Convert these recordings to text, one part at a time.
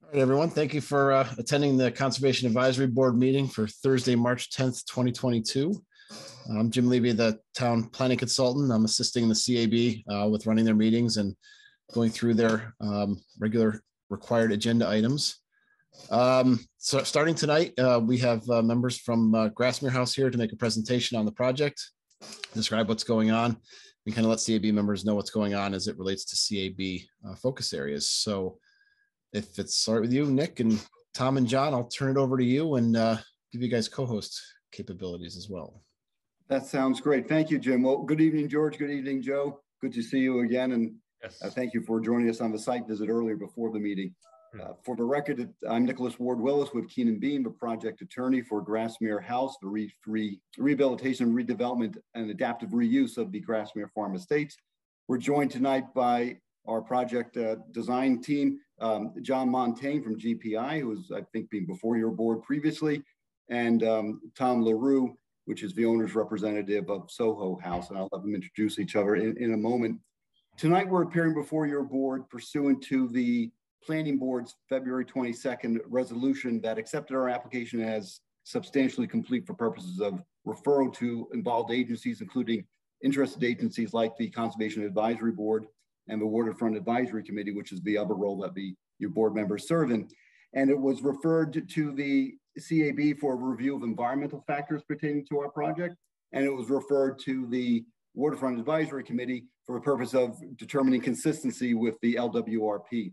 All right, everyone. Thank you for attending the Conservation Advisory Board meeting for Thursday, March 10th, 2022. I'm Jim Levy, the town planning consultant. I'm assisting the CAB with running their meetings and going through their regular required agenda items. So starting tonight, we have members from Grassmere House here to make a presentation on the project, describe what's going on, and kind of let CAB members know what's going on as it relates to CAB focus areas. So if it's all right with you, Nick and Tom and John, I'll turn it over to you and give you guys co-host capabilities as well. That sounds great. Thank you, Jim. Well, good evening, George. Good evening, Joe. Good to see you again. And yes, thank you for joining us on the site visit earlier before the meeting. For the record, I'm Nicholas Ward Willis with Keenan Bean, the project attorney for Grassmere House, the rehabilitation, redevelopment, and adaptive reuse of the Grassmere Farm Estates. We're joined tonight by our project design team, John Montaigne from GPI, who was, I think, being before your board previously, and Tom LaRue, which is the owner's representative of Soho House, and I'll let them introduce each other in a moment. Tonight, we're appearing before your board pursuant to the Planning Board's February 22nd resolution that accepted our application as substantially complete for purposes of referral to involved agencies, including interested agencies like the Conservation Advisory Board and the Waterfront Advisory Committee, which is the other role that your board members serve in. And it was referred to the CAB for a review of environmental factors pertaining to our project. And it was referred to the Waterfront Advisory Committee for the purpose of determining consistency with the LWRP.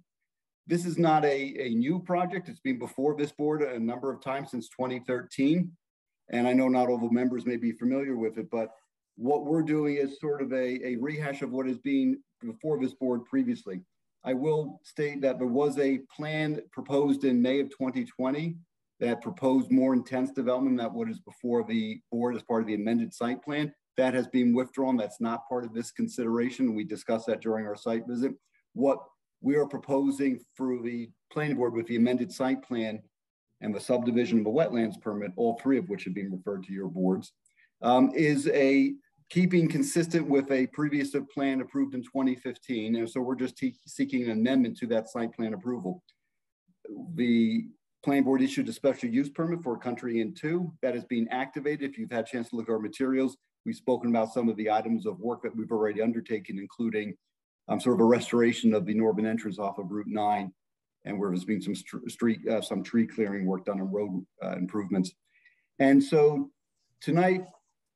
This is not a new project. It's been before this board a number of times since 2013. And I know not all the members may be familiar with it, but what we're doing is sort of a rehash of what has been before this board previously. I will state that there was a plan proposed in May of 2020 that proposed more intense development than what is before the board as part of the amended site plan. That has been withdrawn. That's not part of this consideration. We discussed that during our site visit. What we are proposing through the planning board with the amended site plan and the subdivision of the wetlands permit, all three of which have been referred to your boards, is a keeping consistent with a previous plan approved in 2015. And so we're just seeking an amendment to that site plan approval. The planning board issued a special use permit for Country Inn 2 that is being activated. If you've had a chance to look at our materials, we've spoken about some of the items of work that we've already undertaken, including sort of a restoration of the northern entrance off of Route 9, and where there's been some tree clearing work done on road improvements. And so tonight,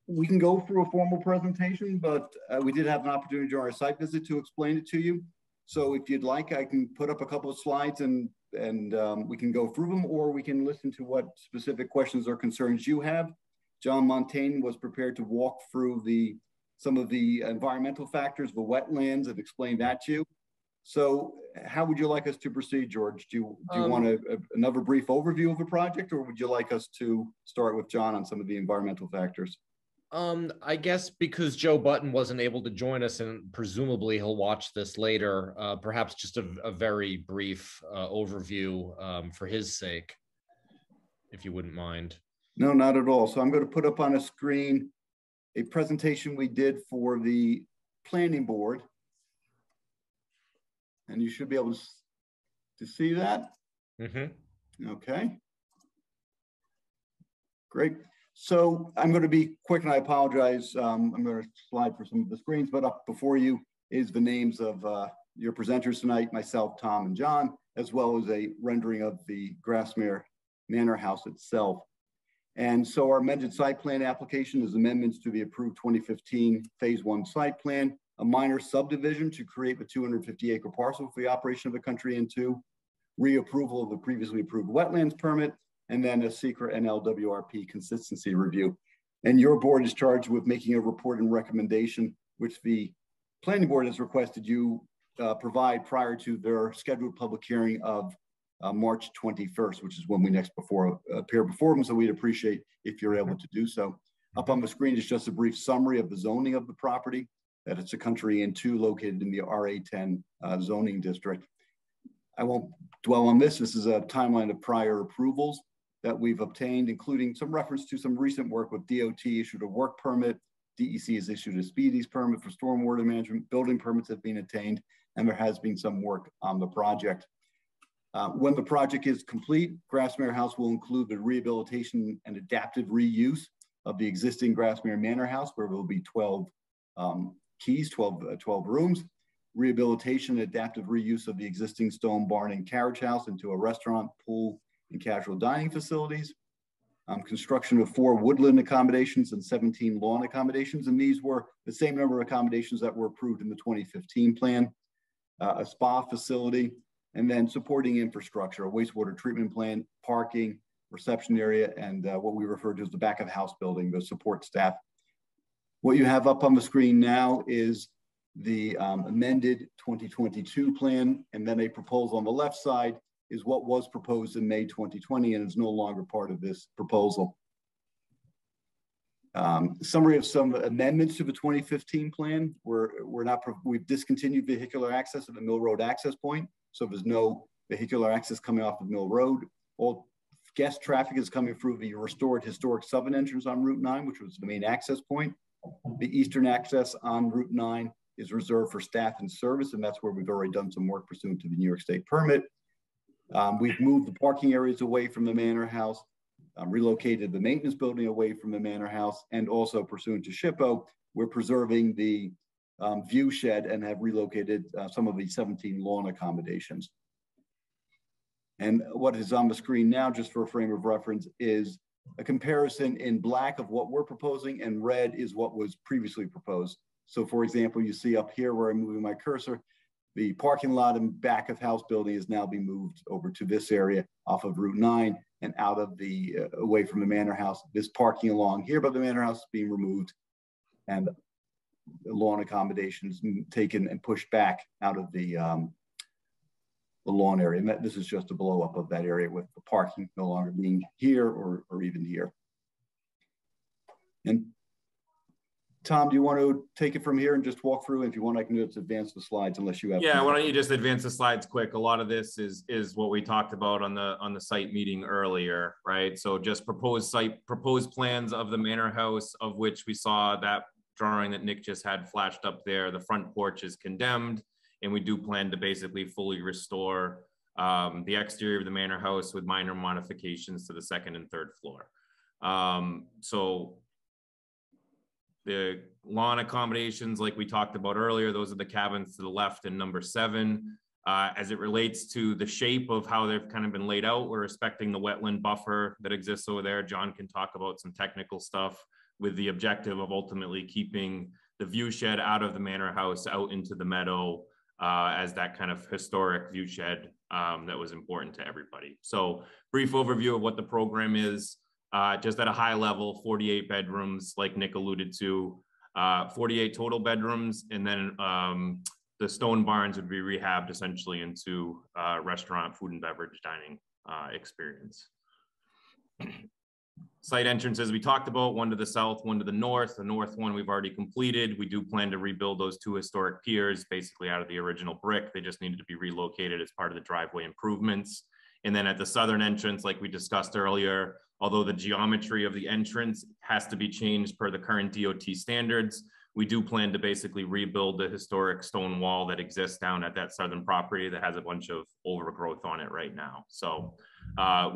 we can go through a formal presentation, but we did have an opportunity during our site visit to explain it to you. So if you'd like, I can put up a couple of slides and we can go through them, or we can listen to what specific questions or concerns you have. John Montaigne was prepared to walk through some of the environmental factors, the wetlands, and explain that to you. So how would you like us to proceed, George? Do you want another brief overview of the project, or would you like us to start with John on some of the environmental factors? I guess because Joe Button wasn't able to join us, and presumably he'll watch this later, perhaps just a very brief overview for his sake, if you wouldn't mind. No, not at all. So I'm going to put up on a screen a presentation we did for the planning board. And you should be able to see that. Mm-hmm. Okay. Great. So I'm going to be quick, and I apologize. I'm going to slide for some of the screens, but up before you is the names of your presenters tonight, myself, Tom, and John, as well as a rendering of the Grassmere Manor House itself. And so our amended site plan application is amendments to the approved 2015 Phase 1 site plan, a minor subdivision to create the 250-acre parcel for the operation of the Country Inn 2, reapproval of the previously approved wetlands permit, and then a secret and LWRP consistency review. And your board is charged with making a report and recommendation, which the planning board has requested you provide prior to their scheduled public hearing of March 21st, which is when we next appear before them. So we'd appreciate if you're able to do so. Up on the screen is just a brief summary of the zoning of the property, that it's a Country Inn 2 located in the RA10 zoning district. I won't dwell on this. This is a timeline of prior approvals that we've obtained, including some reference to some recent work with DOT issued a work permit. DEC has issued a speedies permit for stormwater management. Building permits have been attained, and there has been some work on the project. When the project is complete, Grassmere House will include the rehabilitation and adaptive reuse of the existing Grassmere Manor House, where there will be 12 keys, 12 rooms, rehabilitation and adaptive reuse of the existing stone barn and carriage house into a restaurant, pool, and casual dining facilities, construction of 4 woodland accommodations and 17 lawn accommodations. And these were the same number of accommodations that were approved in the 2015 plan, a spa facility, and then supporting infrastructure, a wastewater treatment plant, parking, reception area, and what we refer to as the back of house building, the support staff. What you have up on the screen now is the amended 2022 plan, and then a proposal on the left side is what was proposed in May 2020 and is no longer part of this proposal. Summary of some amendments to the 2015 plan. We've discontinued vehicular access at the Mill Road access point. So there's no vehicular access coming off of Mill Road. All guest traffic is coming through the restored historic southern entrance on Route 9, which was the main access point. The eastern access on Route 9 is reserved for staff and service, and that's where we've already done some work pursuant to the New York State permit. We've moved the parking areas away from the Manor House, relocated the maintenance building away from the Manor House, and also pursuant to SHPO, we're preserving the view shed and have relocated some of the 17 lawn accommodations. And what is on the screen now, just for a frame of reference, is a comparison in black of what we're proposing, and red is what was previously proposed. So for example, you see up here where I'm moving my cursor, the parking lot and back of house building is now being moved over to this area off of Route 9 and out of the, away from the Manor House. This parking along here by the Manor House is being removed, and lawn accommodations taken and pushed back out of the lawn area. And this is just a blow up of that area with the parking no longer being here or even here. And Tom, do you want to take it from here and just walk through? And if you want, I can do it to advance the slides unless you have. Yeah, why don't you just advance the slides quick? A lot of this is what we talked about on the site meeting earlier, right? So just proposed plans of the Manor House, of which we saw that drawing that Nick just had flashed up there. The front porch is condemned, and we do plan to basically fully restore the exterior of the Manor House with minor modifications to the second and third floor. So the lawn accommodations, like we talked about earlier, those are the cabins to the left in number 7. As it relates to the shape of how they've kind of been laid out, we're respecting the wetland buffer that exists over there. John can talk about some technical stuff with the objective of ultimately keeping the view shed out of the Manor House out into the meadow as that kind of historic view shed that was important to everybody. So brief overview of what the program is. Just at a high level, 48 bedrooms, like Nick alluded to, 48 total bedrooms, and then the stone barns would be rehabbed essentially into restaurant, food and beverage dining experience. Site entrances we talked about, one to the south, one to the north. The north one we've already completed. We do plan to rebuild those 2 historic piers, basically out of the original brick. They just needed to be relocated as part of the driveway improvements. And then at the southern entrance, like we discussed earlier, although the geometry of the entrance has to be changed per the current DOT standards, we do plan to basically rebuild the historic stone wall that exists down at that southern property that has a bunch of overgrowth on it right now. So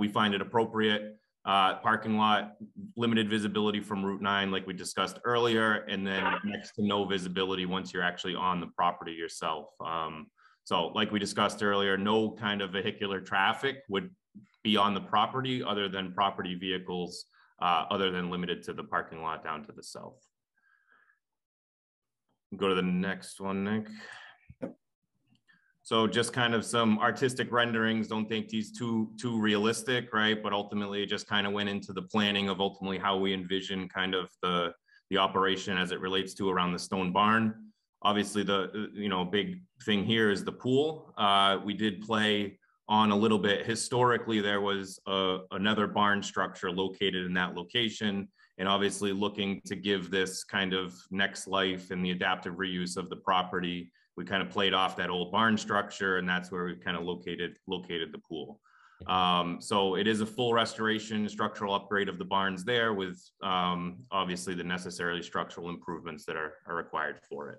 we find it appropriate. Parking lot, limited visibility from Route 9, like we discussed earlier, and then next to no visibility once you're actually on the property yourself. So like we discussed earlier, no kind of vehicular traffic would be on the property other than property vehicles, other than limited to the parking lot down to the south. Go to the next one, Nick. So just kind of some artistic renderings. Don't think these too realistic, right? But ultimately it just kind of went into the planning of ultimately how we envision kind of the operation as it relates to around the stone barn. Obviously the big thing here is the pool. We did play on a little bit. Historically, there was another barn structure located in that location, and obviously looking to give this kind of next life and the adaptive reuse of the property, we kind of played off that old barn structure, and that's where we've kind of located the pool. So it is a full restoration, structural upgrade of the barns there with obviously the necessary structural improvements that are required for it.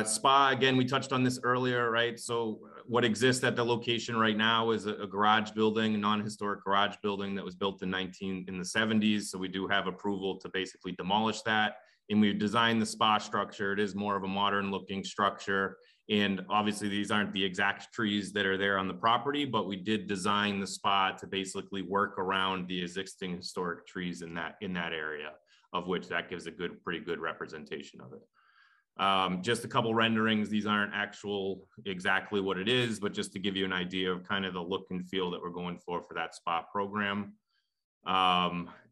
Spa, again, we touched on this earlier, right? So what exists at the location right now is a garage building, a non-historic garage building that was built in the 70s. So we do have approval to basically demolish that. And we've designed the spa structure. It is more of a modern looking structure. And obviously these aren't the exact trees that are there on the property, but we did design the spa to basically work around the existing historic trees in that area, of which that gives a pretty good representation of it. Just a couple renderings. These aren't exactly what it is, but just to give you an idea of kind of the look and feel that we're going for that spa program.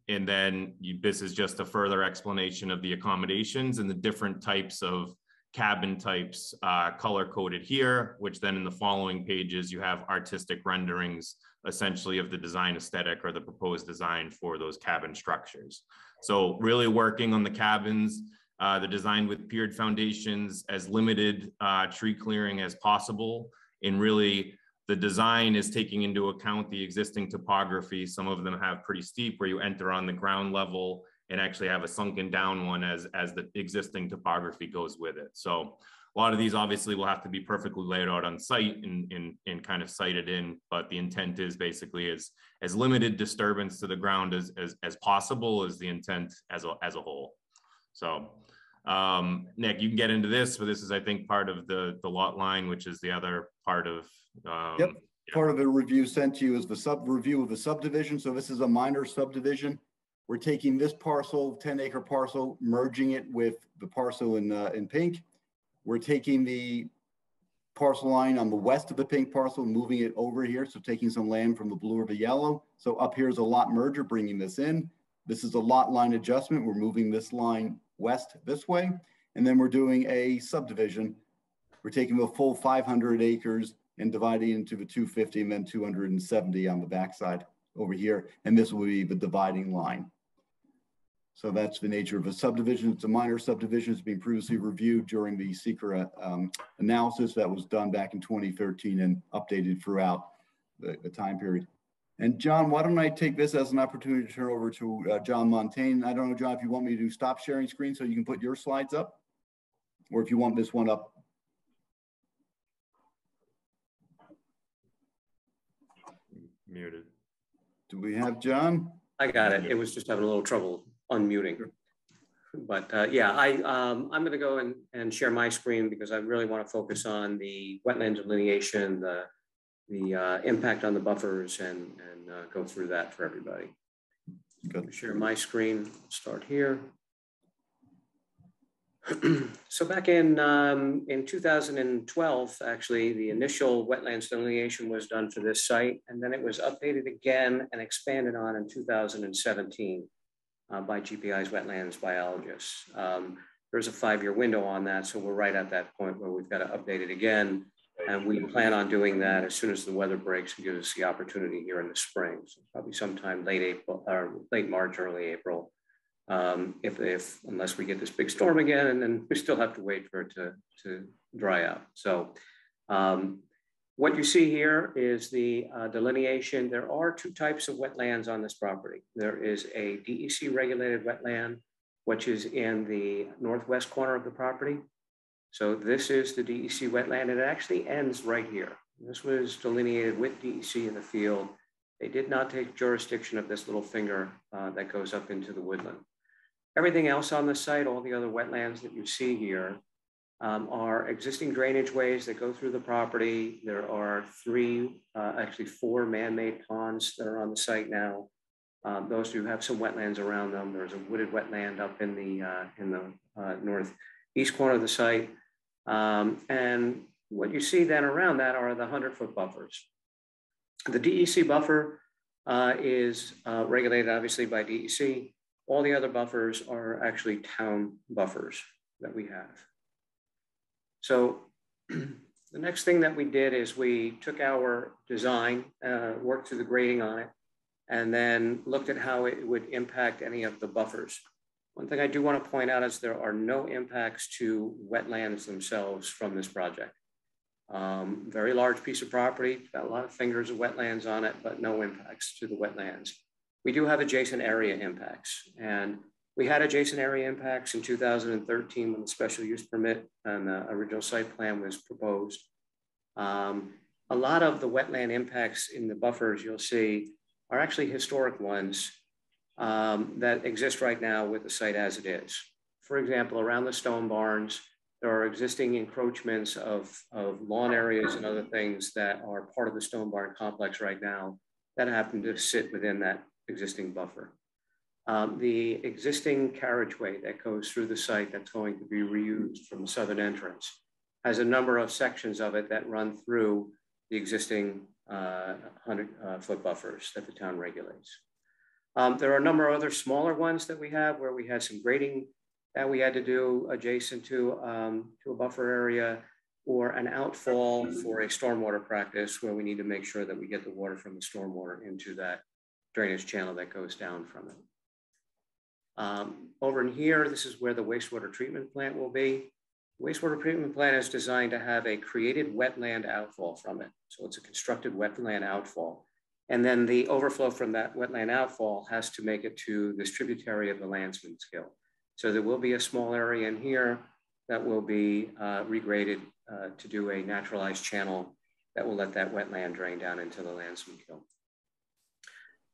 And then this is just a further explanation of the accommodations and the different types of cabin types color coded here, which then in the following pages, you have artistic renderings essentially of the design aesthetic or the proposed design for those cabin structures. So really working on the cabins. They're designed with piered foundations, as limited tree clearing as possible. And really the design is taking into account the existing topography. Some of them have pretty steep where you enter on the ground level and actually have a sunken down one as the existing topography goes with it. So a lot of these obviously will have to be perfectly laid out on site and kind of sited in, but the intent is basically as limited disturbance to the ground as possible is the intent as a whole. So Nick, you can get into this, but this is, I think, part of the lot line, which is the other part of. Yep. Part of the review sent to you is the review of the subdivision. So this is a minor subdivision. We're taking this parcel, 10-acre parcel, merging it with the parcel in pink. We're taking the parcel line on the west of the pink parcel, moving it over here. So taking some land from the blue or the yellow. So up here is a lot merger, bringing this in. This is a lot line adjustment. We're moving this line west this way. And then we're doing a subdivision. We're taking the full 500 acres and dividing into the 250 and then 270 on the backside over here. And this will be the dividing line. So that's the nature of a subdivision. It's a minor subdivision. It's been previously reviewed during the seeker analysis that was done back in 2013 and updated throughout the time period. And John, why don't I take this as an opportunity to turn over to John Montaigne. I don't know, John, if you want me to stop sharing screen so you can put your slides up, or if you want this one up. Muted. Do we have John? I got it. It was just having a little trouble unmuting. Sure. But yeah, I'm going to go and share my screen because I really want to focus on the wetland delineation, the impact on the buffers, and go through that for everybody. Good. Share my screen. Start here. So back in 2012, actually, the initial wetlands delineation was done for this site, and then it was updated again and expanded on in 2017 by GPI's wetlands biologists. There's a 5-year window on that, so we're right at that point where we've got to update it again, and we plan on doing that as soon as the weather breaks and gives us the opportunity here in the spring. So probably sometime late April or late March, early April. Unless we get this big storm again, and then we still have to wait for it to dry out. So what you see here is the delineation. There are 2 types of wetlands on this property. There is a DEC regulated wetland, which is in the northwest corner of the property. So this is the DEC wetland, and it actually ends right here. This was delineated with DEC in the field. They did not take jurisdiction of this little finger that goes up into the woodland. Everything else on the site, all the other wetlands that you see here, are existing drainage ways that go through the property. There are 4 man-made ponds that are on the site now. Those do have some wetlands around them. There's a wooded wetland up in the northeast corner of the site. And what you see then around that are the 100-foot buffers. The DEC buffer is regulated obviously by DEC. All the other buffers are actually town buffers that we have. So the next thing that we did is we took our design, worked through the grading on it, and then looked at how it would impact any of the buffers. One thing I do want to point out is there are no impacts to wetlands themselves from this project. Very large piece of property, got a lot of fingers of wetlands on it, but no impacts to the wetlands. We do have adjacent area impacts, and We had adjacent area impacts in 2013 when the special use permit and the original site plan was proposed. A lot of the wetland impacts in the buffers you'll see are actually historic ones that exist right now with the site as it is. For example, around the stone barns, there are existing encroachments of lawn areas and other things that are part of the stone barn complex right now that happen to sit within that existing buffer. The existing carriageway that goes through the site that's going to be reused from the southern entrance has a number of sections of it that run through the existing 100-foot buffers that the town regulates. There are a number of other smaller ones that we have where we had some grading that we had to do adjacent to a buffer area, or an outfall for a stormwater practice where we need to make sure that we get the water from the stormwater into that drainage channel that goes down from it. Over in here, this is where the wastewater treatment plant will be. Wastewater treatment plant is designed to have a created wetland outfall from it. So it's a constructed wetland outfall. And then the overflow from that wetland outfall has to make it to this tributary of the Landsman's Gill. So there will be a small area in here that will be regraded to do a naturalized channel that will let that wetland drain down into the Landsman's Gill.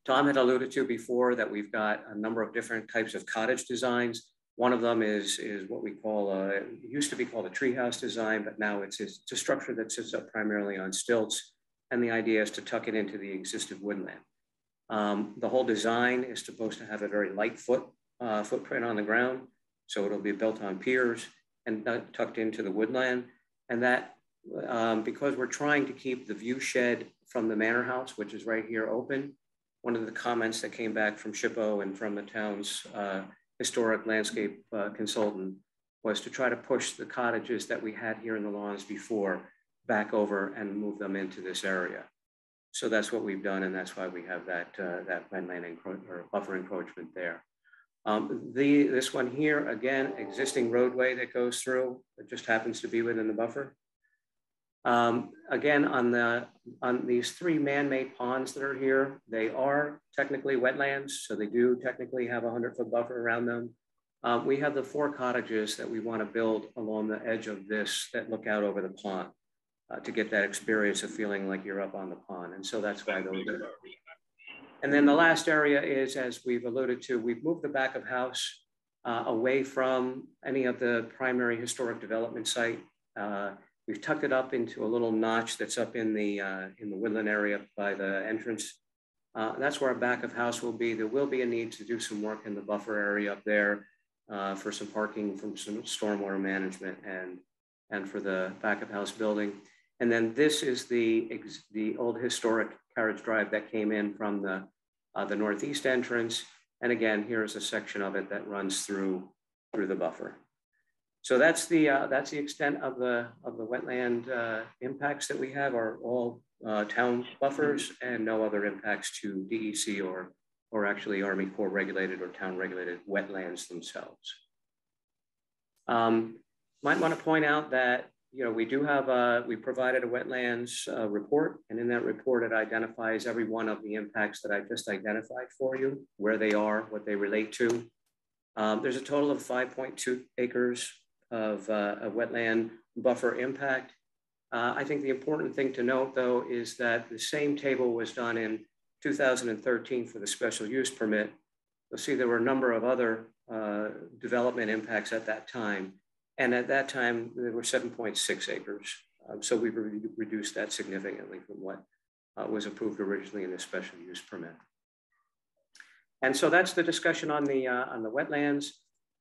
Tom had alluded to before that we've got a number of different types of cottage designs. One of them is what we call, it used to be called a treehouse design, but now it's a structure that sits up primarily on stilts. And the idea is to tuck it into the existing woodland. The whole design is supposed to have a very light footprint on the ground. So it'll be built on piers and tucked into the woodland. And that, because we're trying to keep the view shed from the manor house, which is right here, open, one of the comments that came back from SHPO and from the town's historic landscape consultant was to try to push the cottages that we had here in the lawns before back over and move them into this area. So that's what we've done, and that's why we have that wetland or buffer encroachment there. This one here, again, existing roadway that goes through, it just happens to be within the buffer. Again, on these three man-made ponds that are here, they are technically wetlands, so they do technically have a 100-foot buffer around them. We have the 4 cottages that we want to build along the edge of this that look out over the pond to get that experience of feeling like you're up on the pond, and so that's why those are. And then the last area is, as we've alluded to, we've moved the back of house away from any of the primary historic development site. We've tucked it up into a little notch that's up in the woodland area by the entrance. That's where our back of house will be. There will be a need to do some work in the buffer area up there for some parking, from some stormwater management, and for the back of house building. And then this is the old historic carriage drive that came in from the northeast entrance. And again, here's a section of it that runs through the buffer. So that's the extent of the wetland impacts that we have, are all town buffers and no other impacts to DEC or actually Army Corps regulated or town regulated wetlands themselves. Might want to point out that, you know, we do have we provided a wetlands report, and in that report it identifies every one of the impacts that I just identified for you, where they are, what they relate to. There's a total of 5.2 acres of a wetland buffer impact. I think the important thing to note, though, is that the same table was done in 2013 for the special use permit. You'll see there were a number of other development impacts at that time. And at that time, there were 7.6 acres. So we've reduced that significantly from what was approved originally in the special use permit. And so that's the discussion on the wetlands.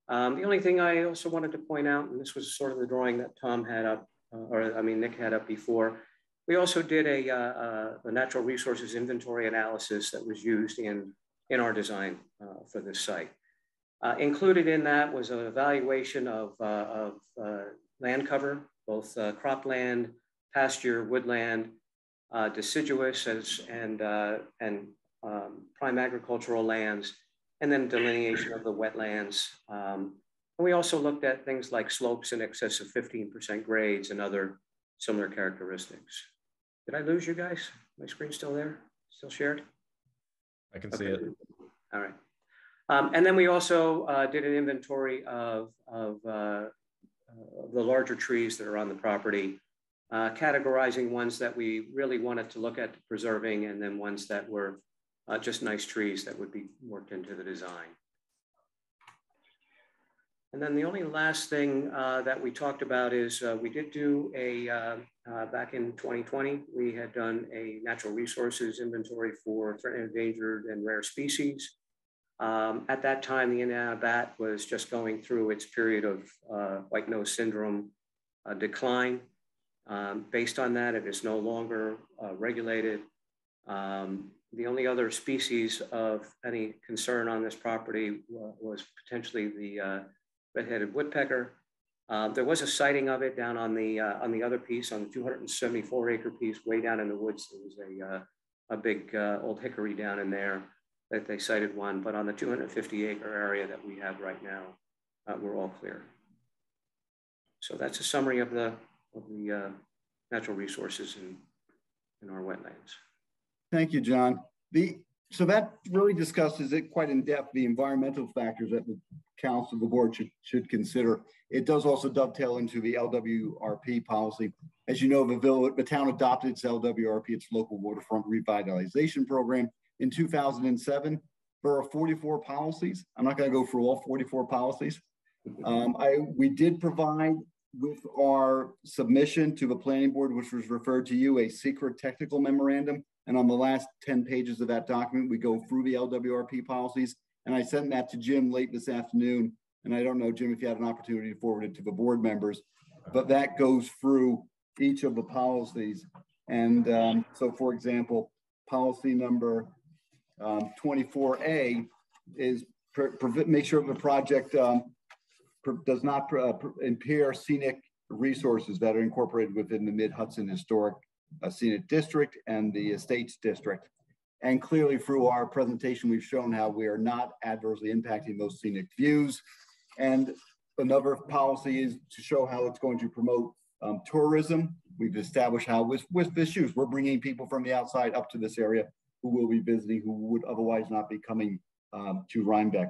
The only thing I also wanted to point out, and this was sort of the drawing that Tom had up, Nick had up before, we also did a natural resources inventory analysis that was used in our design for this site. Included in that was an evaluation of land cover, both cropland, pasture, woodland, deciduous and prime agricultural lands, and then delineation of the wetlands. And we also looked at things like slopes in excess of 15% grades and other similar characteristics. Did I lose you guys? My screen's still there? Still shared? I can see it. All right. And then we also did an inventory of the larger trees that are on the property, categorizing ones that we really wanted to look at preserving, and then ones that were just nice trees that would be worked into the design. And then the only last thing that we talked about is we did do back in 2020, we had done a natural resources inventory for threatened, endangered, and rare species. At that time, the Indiana bat was just going through its period of white nose syndrome decline. Based on that, it is no longer regulated. The only other species of any concern on this property was potentially the red-headed woodpecker. There was a sighting of it down on the other piece, on the 274-acre piece, way down in the woods. There was a big old hickory down in there that they sighted one, but on the 250-acre area that we have right now, we're all clear. So that's a summary of the natural resources in our wetlands. Thank you, John. So that really discusses it quite in depth, the environmental factors that the council, the board should consider. It does also dovetail into the LWRP policy. As you know, the town adopted its LWRP, its local waterfront revitalization program, in 2007. There are 44 policies. I'm not going to go through all 44 policies. We did provide with our submission to the planning board, which was referred to you, a secret technical memorandum. And on the last 10 pages of that document, we go through the LWRP policies. And I sent that to Jim late this afternoon. And I don't know, Jim, if you had an opportunity to forward it to the board members, but that goes through each of the policies. And so, for example, policy number 24A is make sure the project does not impair scenic resources that are incorporated within the Mid-Hudson Historic Scenic District and the Estates District. And clearly through our presentation, we've shown how we are not adversely impacting those scenic views. And another policy is to show how it's going to promote tourism. We've established how with issues, we're bringing people from the outside up to this area who will be visiting, who would otherwise not be coming to Rhinebeck.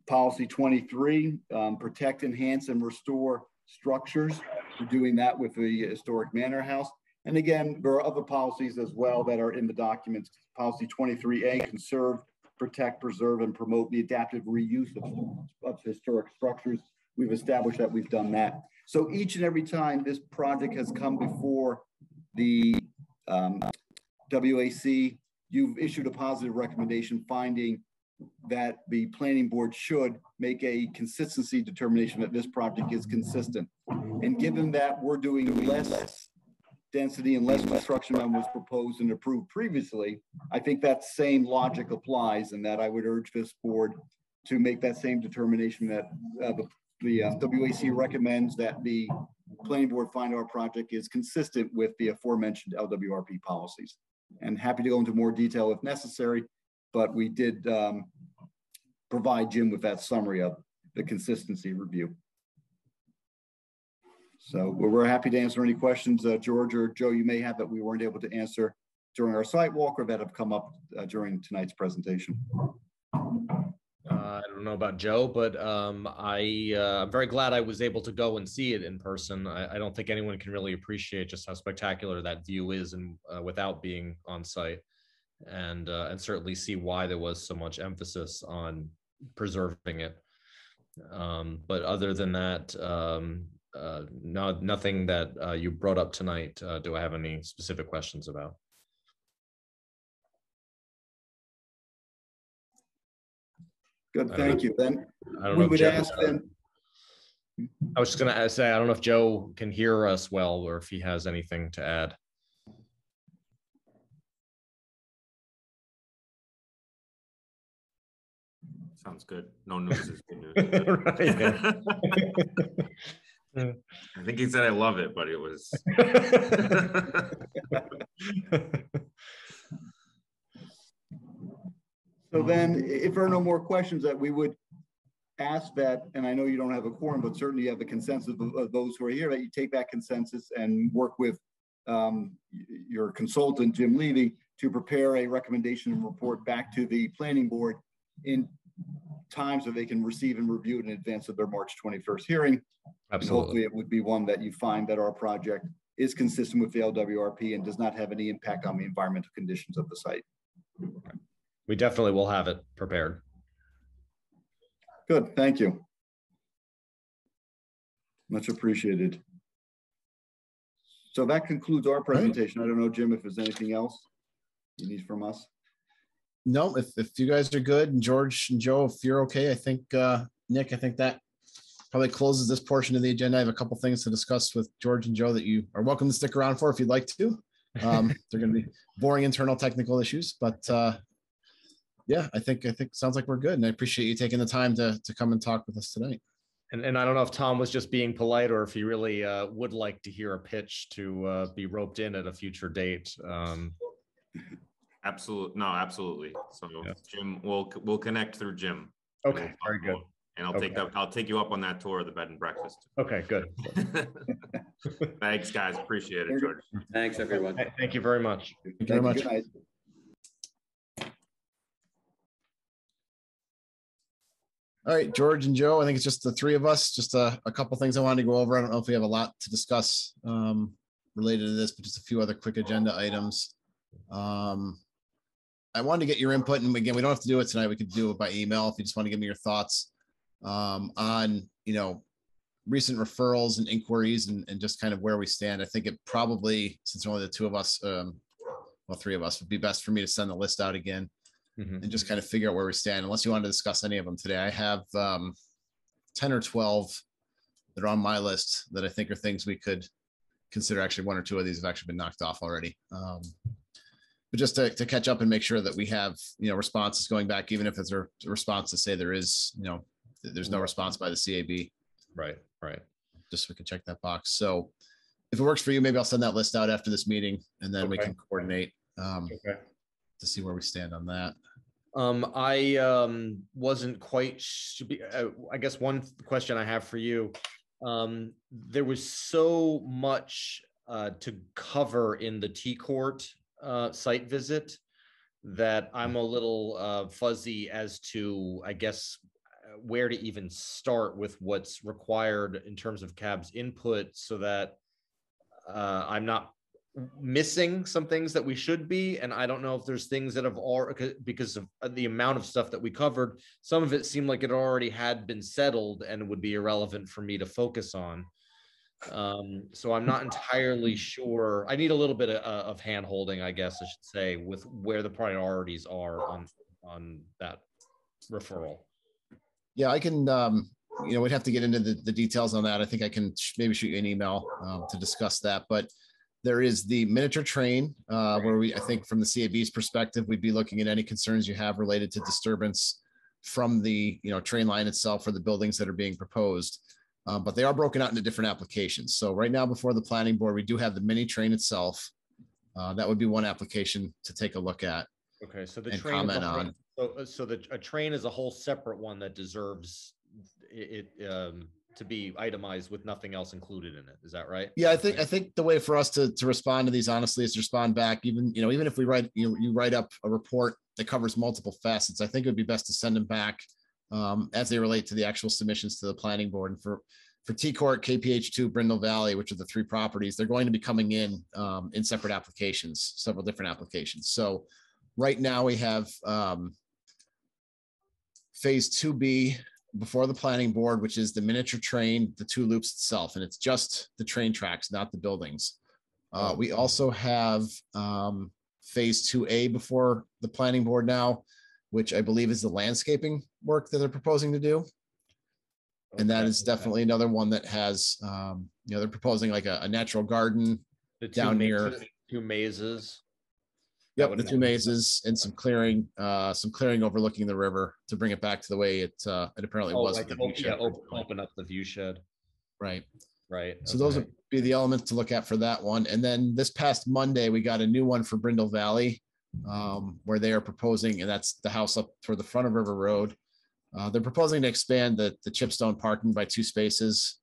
Policy 23, protect, enhance, and restore structures. We're doing that with the historic manor house. And again, there are other policies as well that are in the documents. Policy 23A, conserve, protect, preserve, and promote the adaptive reuse of historic structures. We've established that we've done that. So each and every time this project has come before the WAC, you've issued a positive recommendation finding that the planning board should make a consistency determination that this project is consistent. And given that we're doing less density and less construction than was proposed and approved previously, I think that same logic applies, and that I would urge this board to make that same determination that the WAC recommends that the planning board find our project is consistent with the aforementioned LWRP policies. And happy to go into more detail if necessary, but we did provide Jim with that summary of the consistency review. So we're happy to answer any questions, George or Joe, you may have that we weren't able to answer during our site walk or that have come up during tonight's presentation. I don't know about Joe, but I'm very glad I was able to go and see it in person. I don't think anyone can really appreciate just how spectacular that view is, and without being on site, and certainly see why there was so much emphasis on preserving it. But other than that, nothing that you brought up tonight. Do I have any specific questions about? Good, thank you. Then we would ask then. I was just going to say, I don't know if Joe can hear us well, or if he has anything to add. Sounds good. No news is good news. Right, yeah. I think he said I love it, but it was. So then, if there are no more questions, that we would ask that, and I know you don't have a quorum, but certainly you have the consensus of those who are here, that you take that consensus and work with your consultant, Jim Levy, to prepare a recommendation and report back to the planning board time so they can receive and review it in advance of their March 21st hearing. Absolutely. And hopefully it would be one that you find that our project is consistent with the LWRP and does not have any impact on the environmental conditions of the site. We definitely will have it prepared. Good, thank you. Much appreciated. So that concludes our presentation. I don't know, Jim, if there's anything else you need from us. No, if you guys are good, and George and Joe, if you're okay, I think, Nick, I think that probably closes this portion of the agenda. I have a couple things to discuss with George and Joe that you are welcome to stick around for if you'd like to. They're going to be boring internal technical issues, but yeah, I think sounds like we're good. And I appreciate you taking the time to come and talk with us tonight. And I don't know if Tom was just being polite or if he really would like to hear a pitch to be roped in at a future date. Absolutely. No, absolutely. So yeah. Jim, we'll connect through Jim. Okay, very good. And I'll take you up on that tour of the bed and breakfast. Okay, good. Thanks, guys. Appreciate it, George. Thanks, everyone. Thank you very much. Thank you very much. All right, George and Joe, I think it's just the three of us, just a couple things I wanted to go over. I don't know if we have a lot to discuss related to this, but just a few other quick agenda items. I wanted to get your input, and again, we don't have to do it tonight. We could do it by email if you just want to give me your thoughts on, recent referrals and inquiries and just kind of where we stand. I think it probably, since only the two of us, well, three of us, would be best for me to send the list out again. And just kind of figure out where we stand, unless you want to discuss any of them today. I have 10 or 12 that are on my list that I think are things we could consider. Actually, one or two of these have actually been knocked off already. But just to catch up and make sure that we have, responses going back, even if it's a response to say there is, there's no response by the CAB. Right. Just so we can check that box. So if it works for you, maybe I'll send that list out after this meeting, and then we can coordinate to see where we stand on that. I wasn't quite, I guess one question I have for you, there was so much to cover in the T-Court site visit that I'm a little fuzzy as to, I guess, where to even start with what's required in terms of CAB's input, so that I'm not missing some things that we should be. And I don't know if there's things that have already, because of the amount of stuff that we covered, some of it seemed like it already had been settled and would be irrelevant for me to focus on. So I'm not entirely sure. I need a little bit of hand holding, I guess I should say, with where the priorities are on that referral. Yeah, I can, we'd have to get into the details on that. I think I can maybe shoot you an email to discuss that, but there is the miniature train where I think from the CAB's perspective, we'd be looking at any concerns you have related to disturbance from the, train line itself or the buildings that are being proposed. But they are broken out into different applications. So right now before the planning board, we do have the mini train itself. That would be one application to take a look at. Okay, so the train comment on. So a train is a whole separate one that deserves it to be itemized with nothing else included in it. Is that right? Yeah, I think the way for us to respond to these honestly is to respond back. Even if we write you write up a report that covers multiple facets, I think it would be best to send them back as they relate to the actual submissions to the planning board. And for T-Court, KPH2, Brindle Valley, which are the three properties, they're going to be coming in separate applications, several different applications. So right now we have phase 2B before the planning board, which is the miniature train, the two loops itself, and it's just the train tracks, not the buildings. We also have phase 2A before the planning board now, which I believe is the landscaping work that they're proposing to do. And that is definitely another one that has, they're proposing like a natural garden down near. Two mazes. Yep, the two mazes and some clearing overlooking the river to bring it back to the way it apparently was. Like open up the view shed. Right. So those would be the elements to look at for that one. And then this past Monday, we got a new one for Brindle Valley, where they are proposing, and that's the house up toward the front of River Road. They're proposing to expand the chipstone parking by 2 spaces.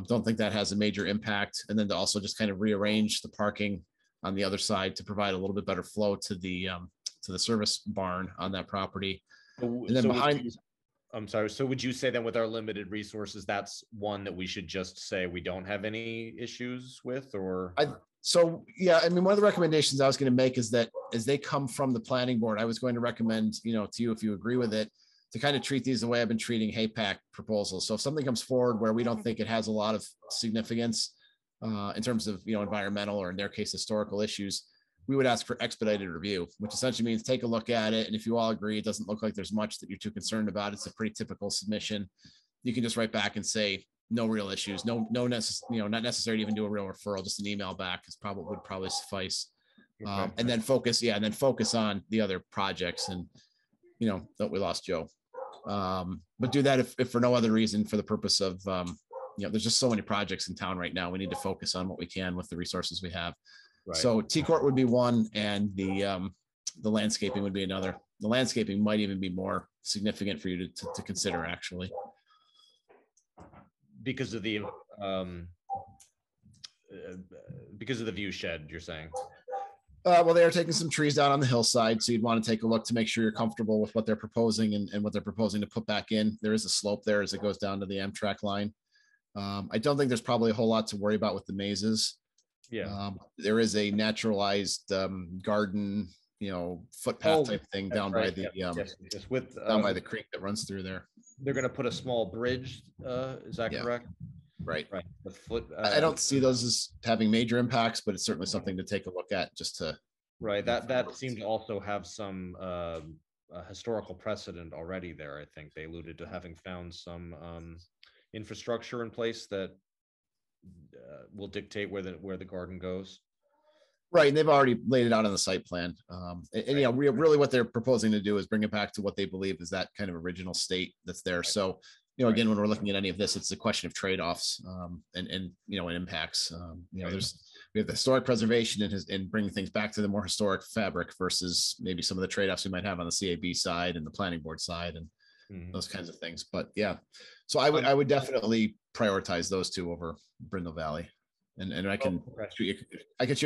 Don't think that has a major impact. And then to also just kind of rearrange the parking on the other side to provide a little bit better flow to the service barn on that property. And then behind, I'm sorry. So would you say then with our limited resources, that's one that we should just say we don't have any issues with, or? So yeah, I mean, one of the recommendations I was going to make is that as they come from the planning board, I was going to recommend, to you, if you agree with it, to kind of treat these the way I've been treating HAPAC proposals. So if something comes forward where we don't think it has a lot of significance in terms of, environmental, or in their case, historical issues, we would ask for expedited review, which essentially means take a look at it. And if you all agree, it doesn't look like there's much that you're too concerned about, it's a pretty typical submission. You can just write back and say, no real issues, not necessary to even do a real referral, just an email back would probably suffice. Okay. And then focus on the other projects. And, that we lost Joe. But do that if for no other reason, for the purpose of, there's just so many projects in town right now. We need to focus on what we can with the resources we have. Right. So T-Court would be one, and the landscaping would be another. The landscaping might even be more significant for you to consider, actually. Because of the view shed, you're saying? Well, they are taking some trees down on the hillside, so you'd want to take a look to make sure you're comfortable with what they're proposing and what they're proposing to put back in. There is a slope there as it goes down to the Amtrak line. I don't think there's probably a whole lot to worry about with the mazes. Yeah. There is a naturalized garden, footpath type thing down by the down by the creek that runs through there. They're going to put a small bridge. Is that correct? Right. The foot. I don't see those as having major impacts, but it's certainly something to take a look at, just to. Right. That seemed to also have some historical precedent already there. I think they alluded to having found some infrastructure in place that will dictate where the garden goes. Right, and they've already laid it out on the site plan. Really what they're proposing to do is bring it back to what they believe is that kind of original state that's there. Right. So, again, when we're looking at any of this, it's a question of trade-offs and impacts. We have the historic preservation and bringing things back to the more historic fabric versus maybe some of the trade-offs we might have on the CAB side and the planning board side and those kinds of things. But yeah, so I would definitely prioritize those two over Brindle Valley. And I can shoot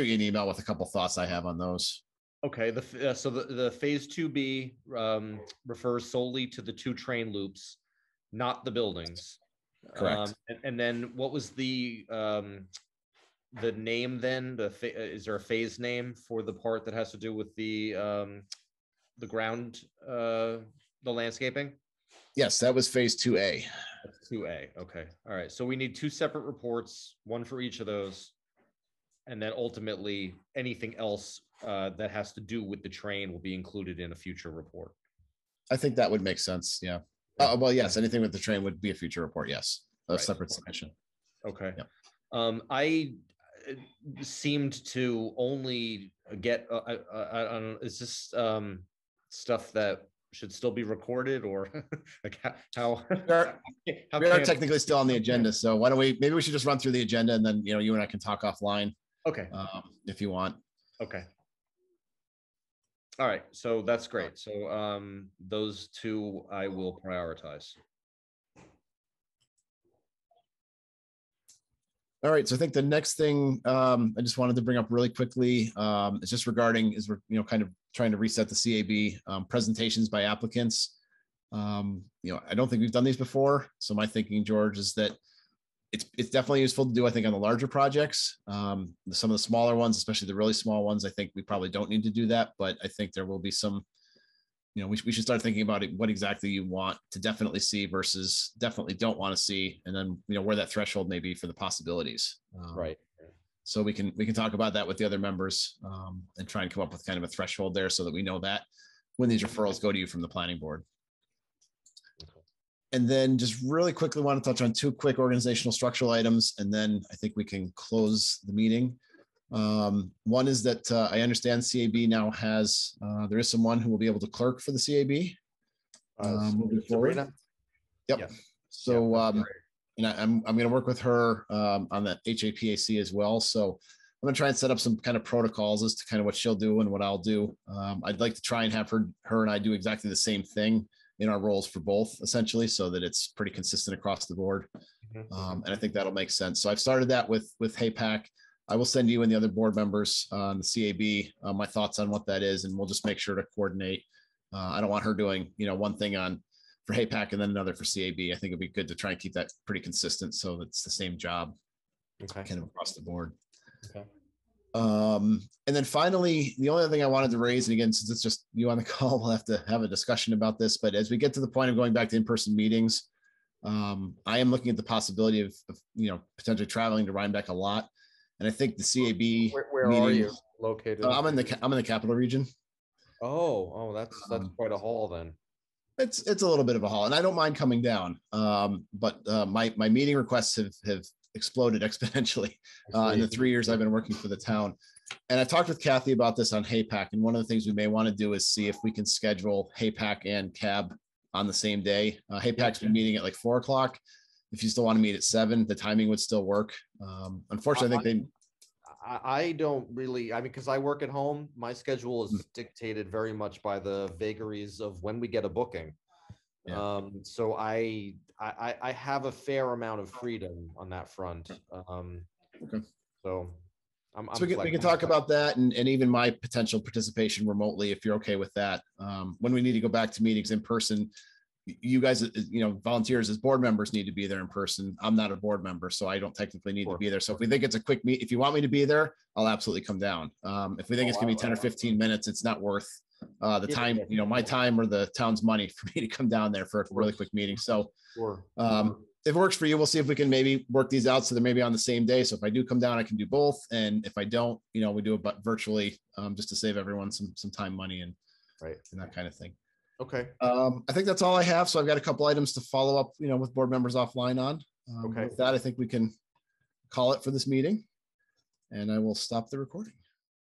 you an email with a couple thoughts I have on those. Okay. So the phase 2B refers solely to the 2 train loops, not the buildings. Correct. And then what was the name then? Is there a phase name for the part that has to do with the ground, the landscaping? Yes, that was phase 2A. That's 2A. Okay. All right. So we need 2 separate reports, one for each of those. And then ultimately anything else that has to do with the train will be included in a future report. I think that would make sense. Yeah. Well, yes, anything with the train would be a future report. Yes. A separate submission. Okay. Yeah. I seemed to only get, I don't know, is this stuff that should still be recorded, or like how we are technically still on the agenda. So why don't maybe we should just run through the agenda, and then you and I can talk offline. Okay. If you want. Okay. All right. So that's great. So those 2 I will prioritize. All right. So I think the next thing I just wanted to bring up really quickly is just regarding we're kind of trying to reset the CAB presentations by applicants. I don't think we've done these before. So my thinking, George, is that it's definitely useful to do, I think, on the larger projects. Some of the smaller ones, especially the really small ones, I think we probably don't need to do that. But I think there will be some, we should start thinking about what exactly you want to definitely see versus definitely don't want to see. And then, where that threshold may be for the possibilities. Right. So we can talk about that with the other members and try and come up with kind of a threshold there so that we know that when these referrals go to you from the planning board. Okay. And then just really quickly want to touch on 2 quick organizational structural items, and then I think we can close the meeting. One is that I understand CAB now has, there is someone who will be able to clerk for the CAB moving forward. Yep. Yeah. So, and I'm going to work with her on the HAPAC as well. So I'm going to try and set up some kind of protocols as to kind of what she'll do and what I'll do. I'd like to try and have her and I do exactly the same thing in our roles for both, essentially, so that it's pretty consistent across the board. And I think that'll make sense. So I've started that with HAPAC. I will send you and the other board members on the CAB my thoughts on what that is, and we'll just make sure to coordinate I don't want her doing, one thing for HAPAC and then another for CAB. I think it'd be good to try and keep that pretty consistent so it's the same job kind of across the board. Okay. And then finally, the only other thing I wanted to raise, and again, since it's just you on the call, we'll have to have a discussion about this, but as we get to the point of going back to in-person meetings, I am looking at the possibility of potentially traveling to Rhinebeck a lot. And I think the CAB where meeting, are you located? I'm in the capital region. That's quite a haul then. It's a little bit of a haul, and I don't mind coming down. But my meeting requests have exploded exponentially in the 3 years I've been working for the town. And I talked with Kathy about this on HAPAC, and one of the things we may want to do is see if we can schedule HAPAC and CAB on the same day. HAPAC's been meeting at like 4 o'clock. If you still want to meet at 7, the timing would still work. Unfortunately, I think I don't really, because I work at home, my schedule is dictated very much by the vagaries of when we get a booking. Yeah. So I have a fair amount of freedom on that front. Okay. So we can talk about that and even my potential participation remotely, if you're okay with that. When we need to go back to meetings in person, you guys, volunteers as board members need to be there in person. I'm not a board member, so I don't technically need to be there. So if we think it's a quick meet, if you want me to be there, I'll absolutely come down. If we think it's gonna be 10 or 15 minutes, it's not worth the time, my time or the town's money for me to come down there for a really quick meeting. So if it works for you, we'll see if we can maybe work these out so they're maybe on the same day. So if I do come down, I can do both. And if I don't, we do it but virtually, just to save everyone some time, money, and that kind of thing. Okay. I think that's all I have. So I've got a couple items to follow up, with board members offline on. With that, I think we can call it for this meeting, and I will stop the recording.